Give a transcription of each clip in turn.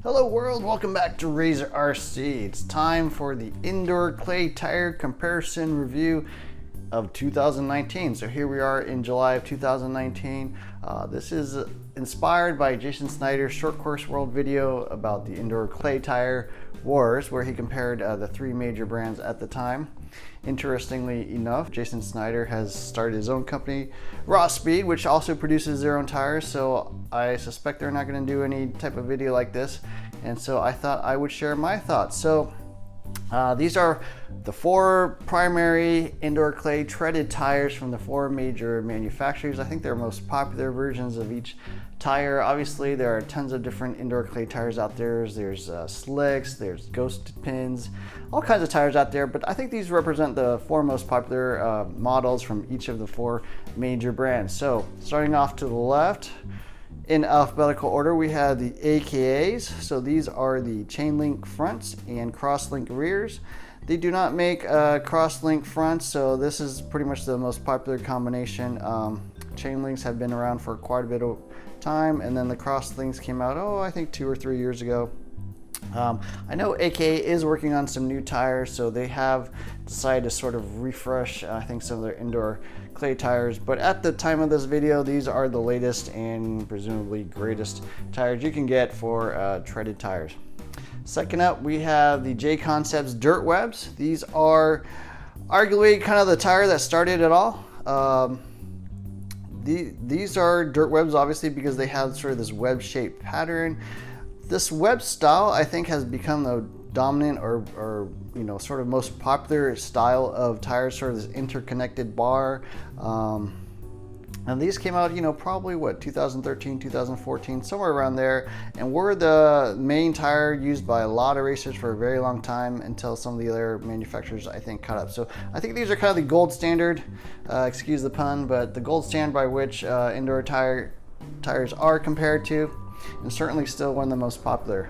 Hello world, welcome back to Razor RC. It's time for the indoor clay tire comparison review of 2019. So here we are in July of 2019. This is inspired by Jason Snyder's Short Course World video about the indoor clay tire wars, where he compared the three major brands at the time. Interestingly enough, Jason Snyder has started his own company, Raw Speed, which also produces their own tires, so I suspect they're not going to do any type of video like this, and so I thought I would share my thoughts. So these are the four primary indoor clay treaded tires from the four major manufacturers. I think they're most popular versions of each tire. Obviously, there are tons of different indoor clay tires out there. There's slicks, there's ghost pins, all kinds of tires out there, but I think these represent the four most popular models from each of the four major brands. So starting off to the left, in alphabetical order, we have the AKAs. So these are the Chainlink fronts and Crosslink rears. They do not make Crosslink fronts, so this is pretty much the most popular combination. Chainlinks have been around for quite a bit of time, and then the Crosslinks came out, I think 2 or 3 years ago. I know AKA is working on some new tires, so they have decided to sort of refresh, I think, some of their indoor clay tires. But at the time of this video, these are the latest and presumably greatest tires you can get for treaded tires. Second up, we have the Jconcepts Dirt Webs. These are arguably kind of the tire that started it all. These are dirt webs, obviously, because they have sort of this web-shaped pattern. This web style, I think, has become the dominant or sort of most popular style of tires, sort of this interconnected bar. And these came out, probably 2013, 2014, somewhere around there, and were the main tire used by a lot of racers for a very long time until some of the other manufacturers, I think, caught up. So I think these are kind of the gold standard, excuse the pun, but the gold standard by which indoor tires are compared to, and certainly still one of the most popular.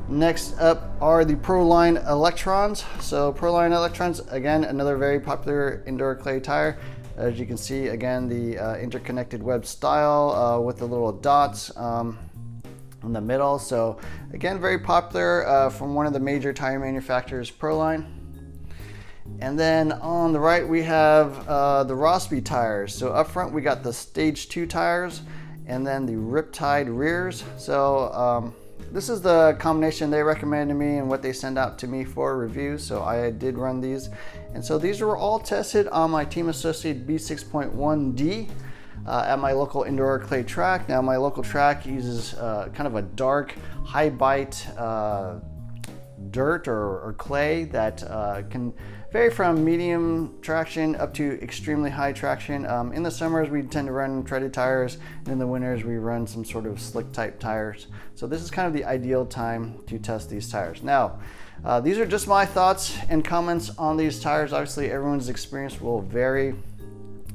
Next up are the Proline Electrons. So Proline Electrons, again, another very popular indoor clay tire. As you can see, again, the interconnected web style with the little dots in the middle. So again, very popular from one of the major tire manufacturers, Proline. And then on the right, we have the Raw Speed tires. So up front, we got the Stage 2 tires, and then the Riptide rears. So this is the combination they recommended to me and what they send out to me for review. So I did run these. And so these were all tested on my Team Associate B6.1D at my local indoor clay track. Now my local track uses kind of a dark, high bite dirt or clay that can vary from medium traction up to extremely high traction. In the summers, we tend to run treaded tires, and in the winters, we run some sort of slick type tires. So this is kind of the ideal time to test these tires. Now, these are just my thoughts and comments on these tires. Obviously, everyone's experience will vary.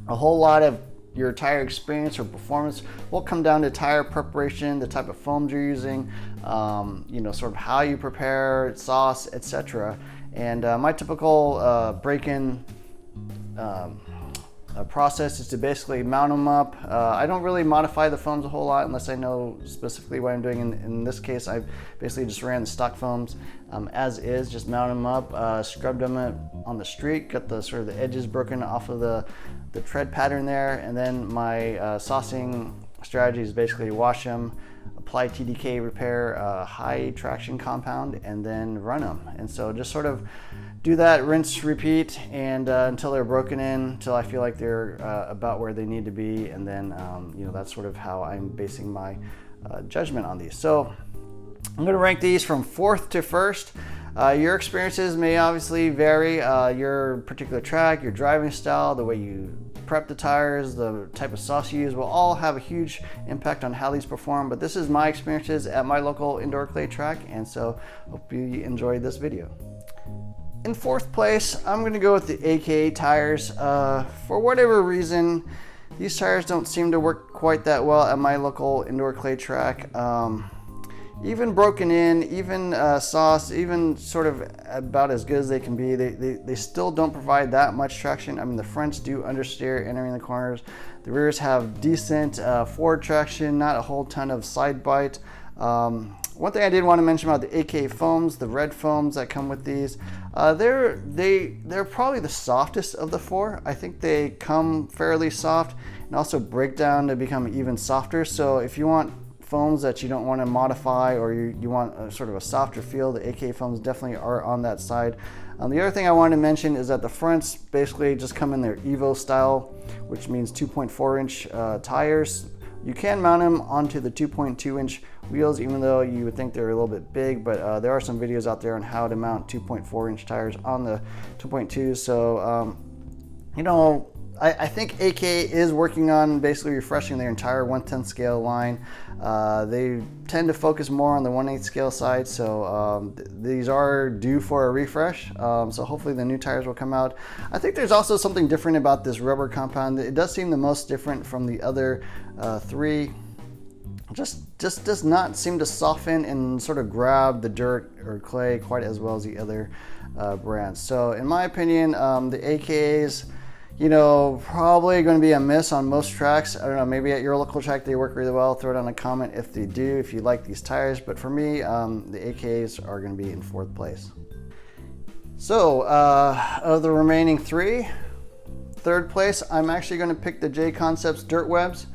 A whole lot of your tire experience or performance will come down to tire preparation, the type of foams you're using, sort of how you prepare, sauce, etc. And my typical break-in process is to basically mount them up. I don't really modify the foams a whole lot unless I know specifically what I'm doing. In this case, I basically just ran the stock foams as is, just mount them up, scrubbed them on the street, got the sort of the edges broken off of the tread pattern there, and then my saucing strategy is basically wash them, apply TDK repair, high traction compound, and then run them. And so just sort of do that, rinse, repeat, and until they're broken in, until I feel like they're about where they need to be. And then, that's sort of how I'm basing my judgment on these. So I'm going to rank these from 4th to 1st. Your experiences may obviously vary. Your particular track, your driving style, the way you prep the tires, the type of sauce you use will all have a huge impact on how these perform. But this is my experiences at my local indoor clay track, and so hope you enjoyed this video. In 4th place, I'm going to go with the AKA tires. For whatever reason, these tires don't seem to work quite that well at my local indoor clay track. Even broken in, even sauce, even sort of about as good as they can be, they still don't provide that much traction. I mean, the fronts do understeer entering the corners. The rears have decent forward traction, not a whole ton of side bite. One thing I did want to mention about the AK foams, the red foams that come with these, they're probably the softest of the four. I think they come fairly soft and also break down to become even softer. So if you want foams that you don't want to modify, or you want a sort of a softer feel, the AK foams definitely are on that side. The other thing I wanted to mention is that the fronts basically just come in their Evo style, which means 2.4 inch tires. You can mount them onto the 2.2 inch wheels, even though you would think they're a little bit big, but there are some videos out there on how to mount 2.4 inch tires on the 2.2. So, you know, I think AK is working on basically refreshing their entire 1/10 scale line. They tend to focus more on the 1/8 scale side, so these are due for a refresh. So hopefully the new tires will come out. I think there's also something different about this rubber compound. It does seem the most different from the other three. Just does not seem to soften and sort of grab the dirt or clay quite as well as the other brands. So in my opinion, the AKs, you know, probably going to be a miss on most tracks. I don't know, maybe at your local track they work really well. Throw it on a comment if they do, if you like these tires. But for me, the AKs are going to be in 4th place. So of the remaining 3, 3rd place, I'm actually going to pick the Jconcepts Dirt Webs.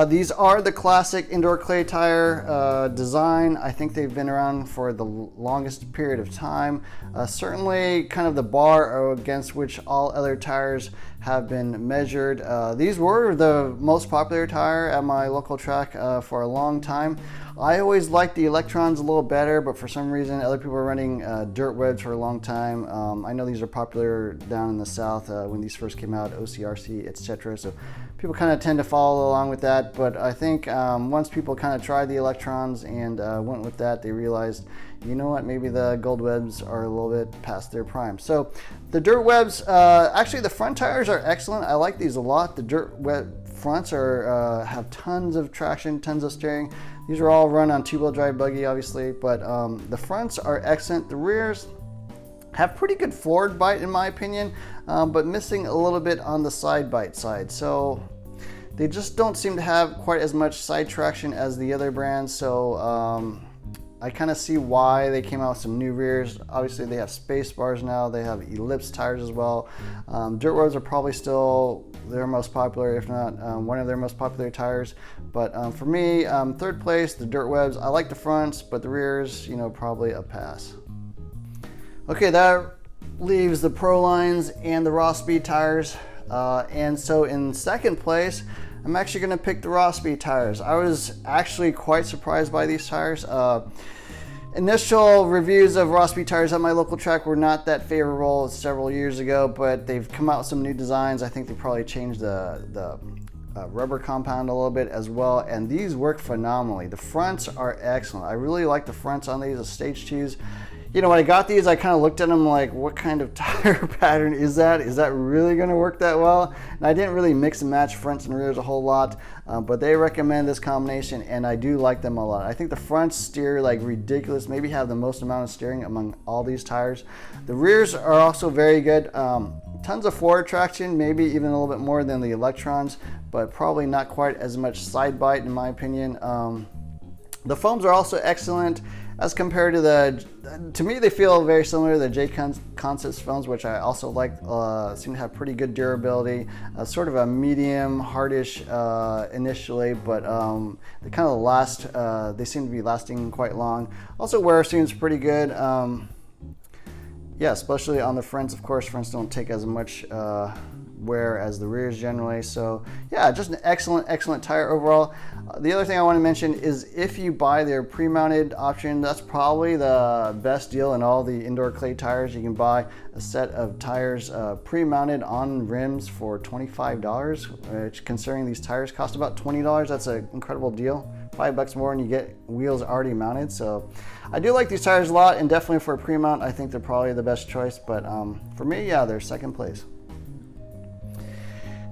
These are the classic indoor clay tire design. I think they've been around for the longest period of time. Certainly kind of the bar against which all other tires have been measured. These were the most popular tire at my local track for a long time. I always liked the Electrons a little better, but for some reason other people were running Dirt Webs for a long time. I know these are popular down in the South when these first came out, OCRC, etc. So people kind of tend to follow along with that, but I think once people kind of tried the Electrons and went with that, they realized, you know what, maybe the Gold Webs are a little bit past their prime. So the Dirt Webs, actually the front tires are excellent. I like these a lot. The Dirt Web fronts are have tons of traction, tons of steering. These are all run on 2-wheel drive buggy, obviously, but the fronts are excellent. The rears have pretty good forward bite in my opinion, but missing a little bit on the side bite side. So they just don't seem to have quite as much side traction as the other brands. So I kind of see why they came out with some new rears. Obviously they have space bars now, they have ellipse tires as well. Dirt Webs are probably still their most popular, if not one of their most popular tires. But for me, 3rd place, the Dirt Webs. I like the fronts, but the rears, you know, probably a pass. Okay, that leaves the Prolines and the Raw Speed tires. And so in 2nd place, I'm actually going to pick the Raw Speed tires. I was actually quite surprised by these tires. Initial reviews of Raw Speed tires at my local track were not that favorable several years ago, but they've come out with some new designs. I think they probably changed the rubber compound a little bit as well, and these work phenomenally. The fronts are excellent. I really like the fronts on these as stage 2s. You know, when I got these, I kind of looked at them like, what kind of tire pattern is that? Is that really going to work that well? And I didn't really mix and match fronts and rears a whole lot, but they recommend this combination, and I do like them a lot. I think the fronts steer like ridiculous, maybe have the most amount of steering among all these tires. The rears are also very good. Tons of forward traction, maybe even a little bit more than the Electrons, but probably not quite as much side bite in my opinion. The foams are also excellent as compared to to me they feel very similar to the Jconcepts foams, which I also like. Seem to have pretty good durability, sort of a medium hardish initially, but they kind of last, they seem to be lasting quite long. Also wear seems pretty good. Yeah, especially on the fronts, of course. Fronts don't take as much wear as the rears generally. So yeah, just an excellent tire overall. The other thing I want to mention is if you buy their pre-mounted option, that's probably the best deal in all the indoor clay tires. You can buy a set of tires pre-mounted on rims for $25, which considering these tires cost about $20, that's an incredible deal. $5 more and you get wheels already mounted. So I do like these tires a lot, and definitely for a pre-mount I think they're probably the best choice. But for me, yeah, they're 2nd place.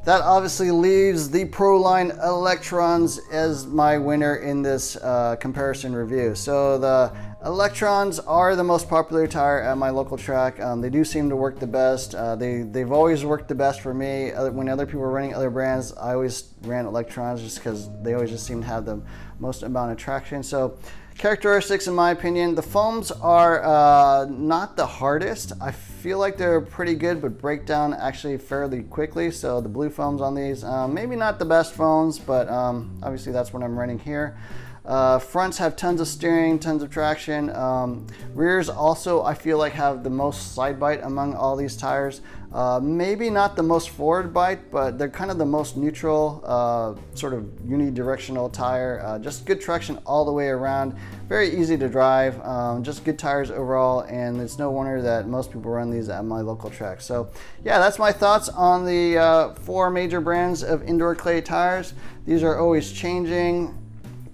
That obviously leaves the Proline Electrons as my winner in this comparison review. So the Electrons are the most popular tire at my local track. They do seem to work the best. They've always worked the best for me. When other people were running other brands, I always ran Electrons just because they always just seem to have the most amount of traction. So Characteristics, in my opinion, the foams are not the hardest. I feel like they're pretty good, but break down actually fairly quickly. So the blue foams on these, maybe not the best foams, but obviously that's what I'm running here. Fronts have tons of steering, tons of traction. Rears also, I feel like, have the most side bite among all these tires. Maybe not the most forward bite, but they're kind of the most neutral, sort of unidirectional tire. Just good traction all the way around. Very easy to drive. Just good tires overall, and it's no wonder that most people run these at my local track. So yeah, that's my thoughts on the 4 major brands of indoor clay tires. These are always changing.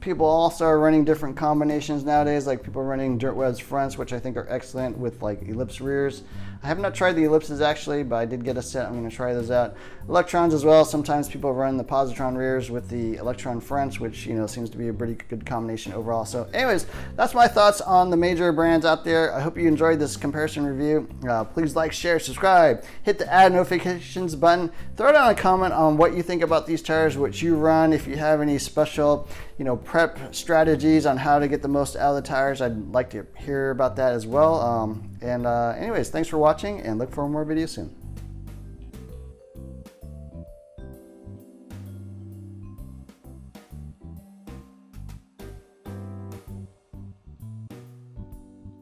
People also are running different combinations nowadays, like people running Dirt Webs fronts, which I think are excellent, with like ellipse rears. I have not tried the ellipses actually, but I did get a set. I'm going to try those out. Electrons as well. Sometimes people run the positron rears with the electron fronts, which, you know, seems to be a pretty good combination overall. So anyways, that's my thoughts on the major brands out there. I hope you enjoyed this comparison review. Please like, share, subscribe, hit the add notifications button, throw down a comment on what you think about these tires, what you run. If you have any special, you know, prep strategies on how to get the most out of the tires, I'd like to hear about that as well. Anyways, thanks for watching, and look for more videos soon.